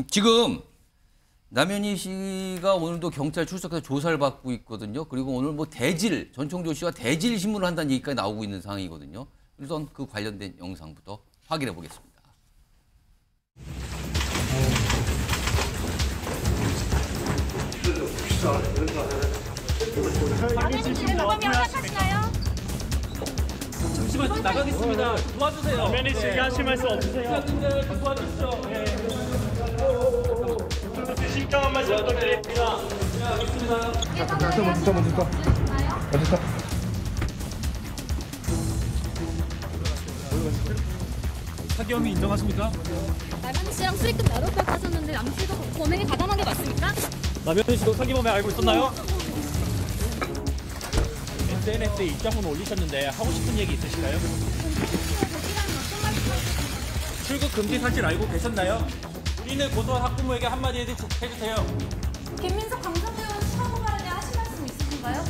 지금 남현희 씨가 오늘도 경찰 출석해서 조사를 받고 있거든요. 그리고 오늘 뭐 대질, 전총조 씨가 대질 신문을 한다는 얘기까지 나오고 있는 상황이거든요. 우선 그 관련된 영상부터 확인해 보겠습니다. 잠시만 나가겠습니다. 도와주세요. 남현희 씨가 하실 말씀 없으세요? 도와주시죠. 신청한 말씀 부탁드립니다. 사기혐의 인정하십니까? 남현희 씨랑 수리금 나눠 하셨는데 남현희 씨가 범행에 가담한 게 맞습니까? 남현희 씨도 사기범에 알고 있었나요? SNS에 입장문 올리셨는데 하고 싶은 얘기 있으실까요? 출국 금지 사실 알고 계셨나요? 우리는 고소한 학부모에게 한마디 해주세요. 김민석 강성대원 사고관에 하실 말씀 있으신가요?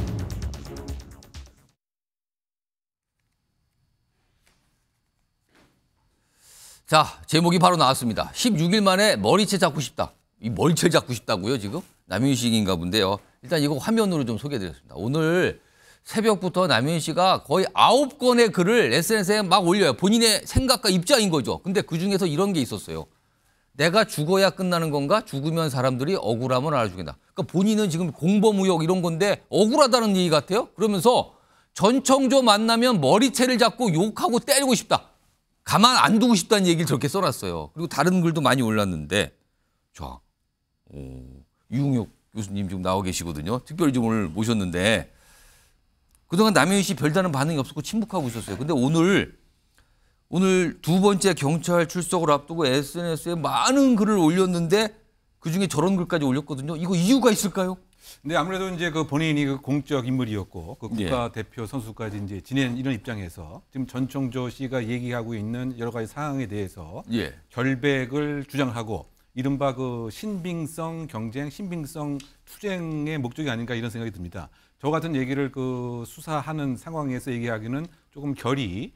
자, 제목이 바로 나왔습니다. 16일 만에 머리채 잡고 싶다. 이 머리채 잡고 싶다고요, 지금? 남현희 씨인가 본데요. 일단 이거 화면으로 좀 소개해드렸습니다. 오늘 새벽부터 남현희 씨가 거의 9건의 글을 SNS에 막 올려요. 본인의 생각과 입장인 거죠. 근데 그중에서 이런 게 있었어요. 내가 죽어야 끝나는 건가? 죽으면 사람들이 억울함을 알아주겠다. 그러니까 본인은 지금 공범의혹 이런 건데 억울하다는 얘기 같아요. 그러면서 전청조 만나면 머리채를 잡고 욕하고 때리고 싶다. 가만 안 두고 싶다는 얘기를 저렇게 써놨어요. 그리고 다른 글도 많이 올랐는데 자, 유흥혁 교수님 지금 나와 계시거든요. 특별히 좀 오늘 모셨는데 그동안 남현희 씨 별다른 반응이 없었고 침묵하고 있었어요. 근데 오늘 두 번째 경찰 출석을 앞두고 SNS에 많은 글을 올렸는데 그중에 저런 글까지 올렸거든요. 이거 이유가 있을까요? 근데 아무래도 이제 그 본인이 그 공적 인물이었고 그 국가대표 선수까지 이제 지낸 이런 입장에서 지금 전청조 씨가 얘기하고 있는 여러 가지 사항에 대해서 결백을 주장하고 이른바 그 신빙성 경쟁, 신빙성 투쟁의 목적이 아닌가 이런 생각이 듭니다. 저 같은 얘기를 그 수사하는 상황에서 얘기하기는 조금 결이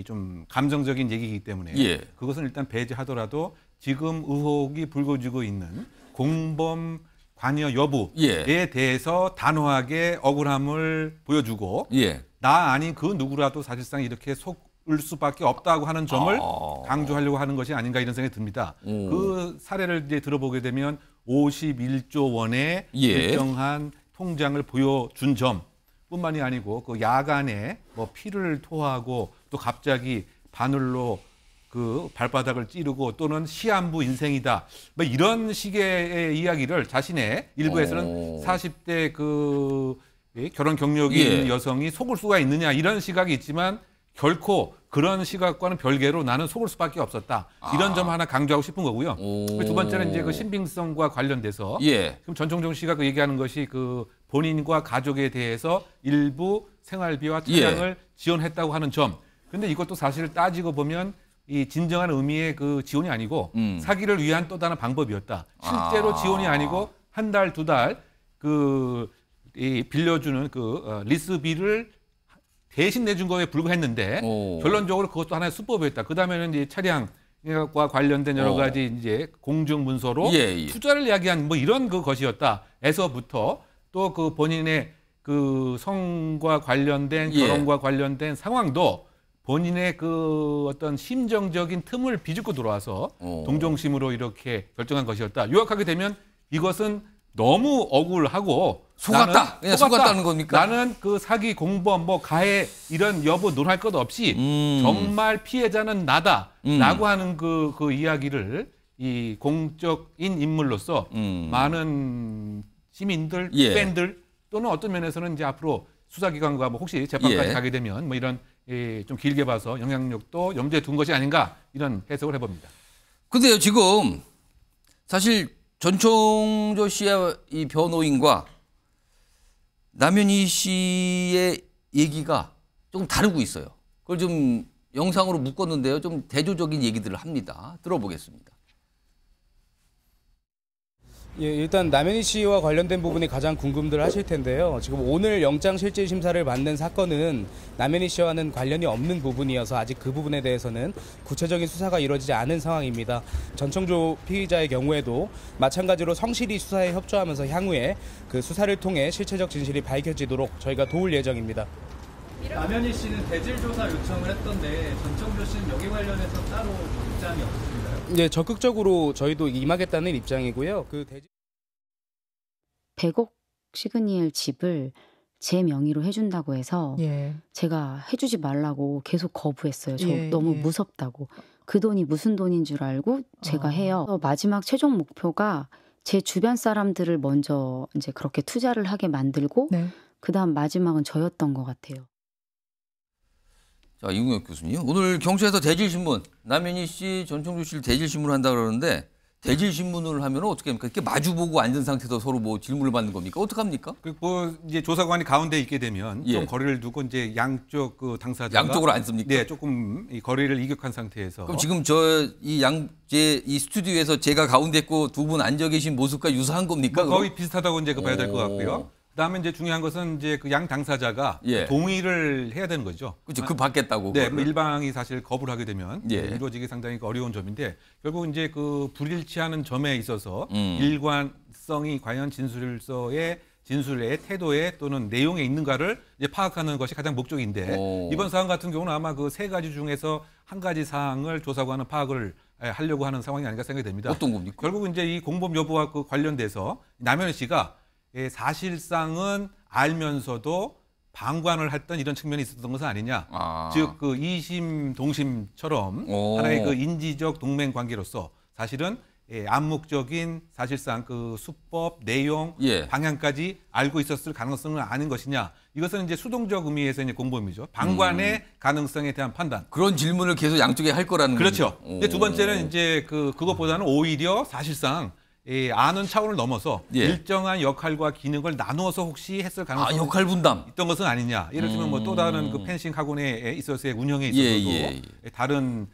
좀 감정적인 얘기이기 때문에 그것은 일단 배제하더라도 지금 의혹이 불거지고 있는 공범 관여 여부에 대해서 단호하게 억울함을 보여주고 나 아닌 그 누구라도 사실상 이렇게 속을 수밖에 없다고 하는 점을 강조하려고 하는 것이 아닌가 이런 생각이 듭니다. 그 사례를 이제 들어보게 되면 51조 원의 일정한 통장을 보여준 점뿐만이 아니고 그 야간에 뭐 피를 토하고 또 갑자기 바늘로 그 발바닥을 찌르고 또는 시한부 인생이다. 뭐 이런 식의 이야기를 자신의 일부에서는 40대 그 결혼 경력이 있는 여성이 속을 수가 있느냐 이런 시각이 있지만 결코 그런 시각과는 별개로 나는 속을 수밖에 없었다. 이런 점 하나 강조하고 싶은 거고요. 두 번째는 이제 그 신빙성과 관련돼서 지금 전청조 씨가 그 얘기하는 것이 그 본인과 가족에 대해서 일부 생활비와 차량을 지원했다고 하는 점. 근데 이것도 사실 따지고 보면 이 진정한 의미의 그 지원이 아니고 사기를 위한 또 다른 방법이었다. 실제로 지원이 아니고 한 달, 두 달 그 빌려주는 그 리스비를 대신 내준 거에 불과했는데 결론적으로 그것도 하나의 수법이었다. 그 다음에는 이제 차량과 관련된 여러 가지 이제 공중 문서로 투자를 이야기한 뭐 이런 그 것이었다.에서부터 또 그 본인의 그 성과 관련된 결혼과 관련된 상황도 본인의 그 어떤 심정적인 틈을 비집고 들어와서 동정심으로 이렇게 결정한 것이었다. 요약하게 되면 이것은 너무 억울하고 속았다. 속았다는 겁니까? 나는 그 사기 공범 뭐 가해 이런 여부 논할 것 없이 정말 피해자는 나다라고 하는 그 이야기를 이 공적인 인물로서 많은 시민들, 팬들 또는 어떤 면에서는 이제 앞으로 수사기관과 뭐 혹시 재판까지 가게 되면 뭐 이런 좀 길게 봐서 영향력도 염두에 둔 것이 아닌가 이런 해석을 해봅니다. 근데요, 지금 사실 전청조 씨의 이 변호인과 남현희 씨의 얘기가 조금 다르고 있어요. 그걸 좀 영상으로 묶었는데요. 좀 대조적인 얘기들을 합니다. 들어보겠습니다. 예, 일단 남현희 씨와 관련된 부분이 가장 궁금들 하실 텐데요. 지금 오늘 영장 실질 심사를 받는 사건은 남현희 씨와는 관련이 없는 부분이어서 아직 그 부분에 대해서는 구체적인 수사가 이루어지지 않은 상황입니다. 전청조 피의자의 경우에도 마찬가지로 성실히 수사에 협조하면서 향후에 그 수사를 통해 실체적 진실이 밝혀지도록 저희가 도울 예정입니다. 남현희 씨는 대질 조사 요청을 했던데 전청조 씨는 여기 관련해서 따로 입장이 없으신가요? 네, 적극적으로 저희도 임하겠다는 입장이고요. 그 100억 시그니엘 집을 제 명의로 해준다고 해서 제가 해주지 말라고 계속 거부했어요. 저 너무 무섭다고. 그 돈이 무슨 돈인 줄 알고 제가 해요. 마지막 최종 목표가 제 주변 사람들을 먼저 이제 그렇게 투자를 하게 만들고 그다음 마지막은 저였던 것 같아요. 자, 이웅혁 교수님. 오늘 경찰에서 대질신문, 남현희 씨, 전청조 씨를 대질신문을 한다 그러는데 대질신문을 하면 어떻게 합니까? 이렇게 마주보고 앉은 상태에서 서로 뭐 질문을 받는 겁니까? 어떡합니까? 뭐 이제 조사관이 가운데 있게 되면 좀 거리를 두고 이제 양쪽 그 당사자가 양쪽으로 앉습니까? 네, 조금 이 거리를 이격한 상태에서. 그럼 지금 이 스튜디오에서 제가 가운데 있고 두 분 앉아 계신 모습과 유사한 겁니까? 뭐 거의 비슷하다고 이제 봐야 될 것 같고요. 그다음에 이제 중요한 것은 이제 그 양 당사자가 동의를 해야 되는 거죠. 그렇죠. 그 받겠다고. 네, 뭐 일방이 사실 거부를 하게 되면 이루어지기 상당히 어려운 점인데 결국 이제 그 불일치하는 점에 있어서 일관성이 과연 진술의 태도에 또는 내용에 있는가를 이제 파악하는 것이 가장 목적인데 이번 사안 같은 경우는 아마 그 세 가지 중에서 한 가지 사항을 조사관은 파악을 하려고 하는 상황이 아닌가 생각이 됩니다. 어떤 겁니까? 결국 이제 이 공범 여부와 그 관련돼서 남현희 씨가 사실상은 알면서도 방관을 했던 이런 측면이 있었던 것은 아니냐. 즉 그 이심 동심처럼 하나의 그 인지적 동맹 관계로서 사실은 암묵적인 사실상 그 수법 내용 방향까지 알고 있었을 가능성은 아닌 것이냐. 이것은 이제 수동적 의미에서 이제 공범이죠. 방관의 가능성에 대한 판단. 그런 질문을 계속 양쪽에 할 거라는 그렇죠. 근데 두 번째는 이제 그것보다는 오히려 사실상 아는 차원을 넘어서 일정한 역할과 기능을 나누어서 혹시 했을 가능성이 역할 분담 있던 것은 아니냐. 예를 들면 뭐 또 다른 그 펜싱 학원에 있어서의 운영에 있어서도 다른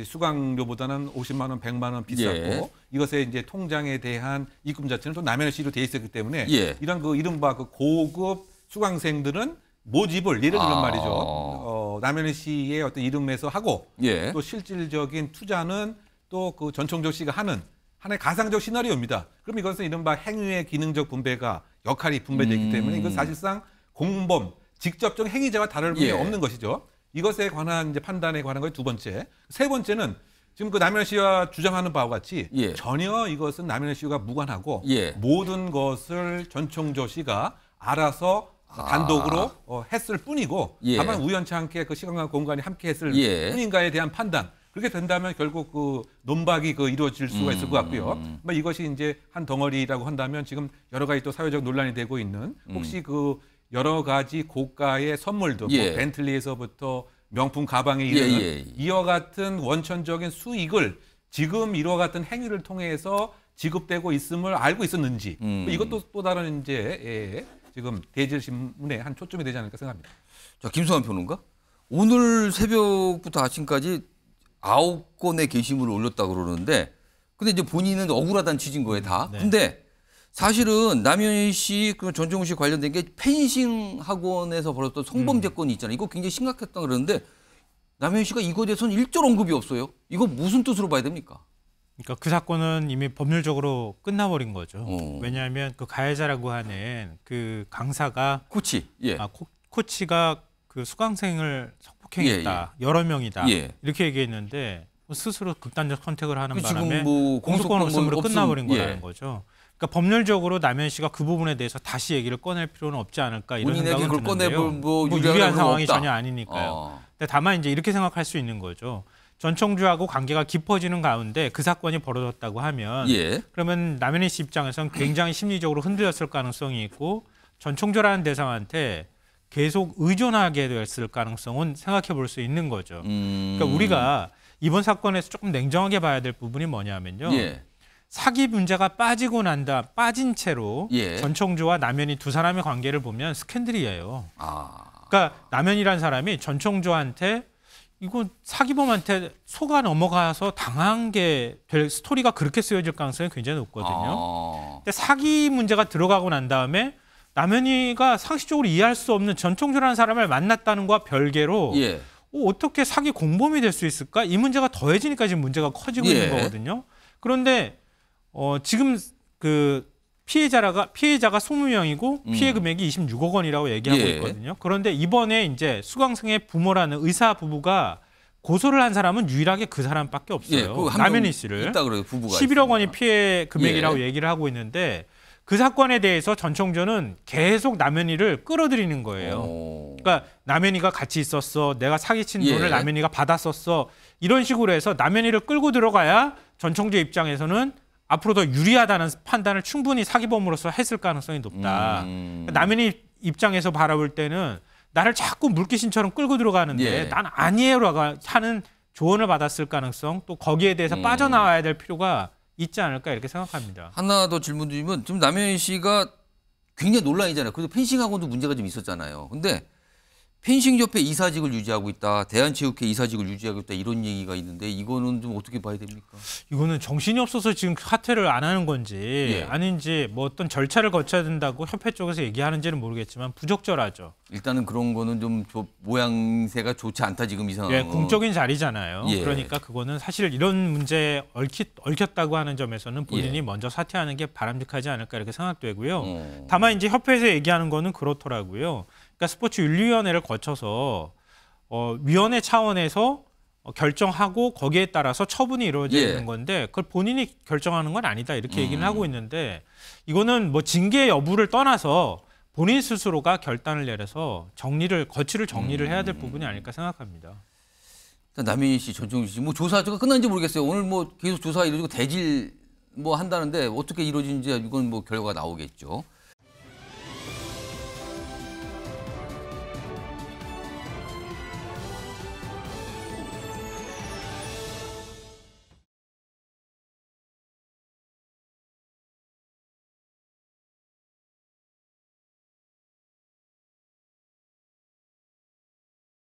수강료보다는 50만 원, 100만 원 비쌌고 이것의 이제 통장에 대한 입금 자체는 또 남현희 씨로 돼 있었기 때문에 이런 그 이른바 그 고급 수강생들은 모집을 예를 들면 말이죠. 남현희 씨의 어떤 이름에서 하고 또 실질적인 투자는 또 그 전청조 씨가 하는 하나의 가상적 시나리오입니다. 그럼 이것은 이른바 행위의 기능적 분배가 역할이 분배되기 때문에 이건 사실상 공범, 직접적 행위자와 다를 분이 없는 것이죠. 이것에 관한 이제 판단에 관한 것이 두 번째. 세 번째는 지금 그 남현희 씨와 주장하는 바와 같이 전혀 이것은 남현희 씨가 무관하고 모든 것을 전청조 씨가 알아서 단독으로 했을 뿐이고 다만 우연치 않게 그 시간과 공간이 함께 했을 뿐인가에 대한 판단. 그렇게 된다면 결국 그 논박이 이루어질 수가 있을 것 같고요. 이것이 이제 한 덩어리라고 한다면 지금 여러 가지 또 사회적 논란이 되고 있는 혹시 그 여러 가지 고가의 선물도 뭐 벤틀리에서부터 명품 가방에 이르는 이와 같은 원천적인 수익을 지금 이와 같은 행위를 통해서 지급되고 있음을 알고 있었는지 이것도 또 다른 이제 지금 대질신문의 한 초점이 되지 않을까 생각합니다. 자, 김성환 평론가. 오늘 새벽부터 아침까지 9건의 게시물을 올렸다 그러는데 근데 이제 본인은 억울하다는 취지인 거예요, 다. 근데 사실은 남현희 씨, 그 전청조 씨 관련된 게 펜싱 학원에서 벌었던 성범죄 건이 있잖아요. 이거 굉장히 심각했다 그러는데 남현희 씨가 이거에 대해서는 일절 언급이 없어요. 이거 무슨 뜻으로 봐야 됩니까? 그러니까 그 사건은 이미 법률적으로 끝나버린 거죠. 왜냐하면 그 가해자라고 하는 그 강사가 코치가 그 수강생을 성폭행했다. 여러 명이다. 이렇게 얘기했는데 스스로 극단적 선택을 하는 바람에 공소권 없음으로 끝나버린 거라는 거죠. 그러니까 법률적으로 남현희 씨가 그 부분에 대해서 다시 얘기를 꺼낼 필요는 없지 않을까 이런 생각은 드는데요. 뭐 유리한 상황이 없다. 전혀 아니니까요. 근데 다만 이제 이렇게 생각할 수 있는 거죠. 전청조하고 관계가 깊어지는 가운데 그 사건이 벌어졌다고 하면 그러면 남현희 씨 입장에서는 굉장히 심리적으로 흔들렸을 가능성이 있고 전청조라는 대상한테 계속 의존하게 됐을 가능성은 생각해 볼 수 있는 거죠. 그러니까 우리가 이번 사건에서 조금 냉정하게 봐야 될 부분이 뭐냐면요. 사기 문제가 빠진 채로 전청조와 남현희 두 사람의 관계를 보면 스캔들이에요. 그러니까 남현희라는 사람이 전청조한테 이거 사기범한테 속아 넘어가서 당한 게 될 스토리가 그렇게 쓰여질 가능성이 굉장히 높거든요. 근데 사기 문제가 들어가고 난 다음에 남현희가 상식적으로 이해할 수 없는 전총조라는 사람을 만났다는 것과 별개로 어떻게 사기 공범이 될 수 있을까? 이 문제가 더해지니까 지금 문제가 커지고 있는 거거든요. 그런데 지금 그 피해자가 20명이고 피해 금액이 26억 원이라고 얘기하고 있거든요. 그런데 이번에 이제 수강생의 부모라는 의사 부부가 고소를 한 사람은 유일하게 그 사람밖에 없어요. 남현희 씨를. 11억 원이 피해 금액이라고 얘기를 하고 있는데 그 사건에 대해서 전총조는 계속 남현희를 끌어들이는 거예요. 그러니까 남현희가 같이 있었어. 내가 사기친 돈을 남현희가 받았었어. 이런 식으로 해서 남현희를 끌고 들어가야 전총조 입장에서는 앞으로 더 유리하다는 판단을 충분히 사기범으로서 했을 가능성이 높다. 남현희 입장에서 바라볼 때는 나를 자꾸 물귀신처럼 끌고 들어가는데 난 아니에요라고 하는 조언을 받았을 가능성, 또 거기에 대해서 빠져나와야 될 필요가 있지 않을까 이렇게 생각합니다. 하나 더 질문 드리면 지금 남현희 씨가 굉장히 논란이잖아요. 그래도 펜싱하고도 문제가 좀 있었잖아요. 근데 펜싱협회 이사직을 유지하고 있다, 대한체육회 이사직을 유지하고 있다 이런 얘기가 있는데 이거는 좀 어떻게 봐야 됩니까? 이거는 정신이 없어서 지금 사퇴를 안 하는 건지 아닌지 뭐 어떤 절차를 거쳐야 된다고 협회 쪽에서 얘기하는지는 모르겠지만 부적절하죠. 일단은 그런 거는 좀 모양새가 좋지 않다 지금 이 상황은. 공적인 자리잖아요. 그러니까 그거는 사실 이런 문제에 얽혔다고 하는 점에서는 본인이 먼저 사퇴하는 게 바람직하지 않을까 이렇게 생각되고요. 다만 이제 협회에서 얘기하는 거는 그렇더라고요. 그러니까 스포츠윤리위원회를 거쳐서 위원회 차원에서 결정하고 거기에 따라서 처분이 이루어지는 건데 그걸 본인이 결정하는 건 아니다 이렇게 얘기는 하고 있는데 이거는 뭐 징계 여부를 떠나서 본인 스스로가 결단을 내려서 거치를 정리를 해야 될 부분이 아닐까 생각합니다. 남현희 씨, 전총조 씨, 뭐 조사가 끝난지 모르겠어요. 오늘 뭐 계속 조사 이루어지고 대질 뭐 한다는데 어떻게 이루어지는지 이건 뭐 결과가 나오겠죠.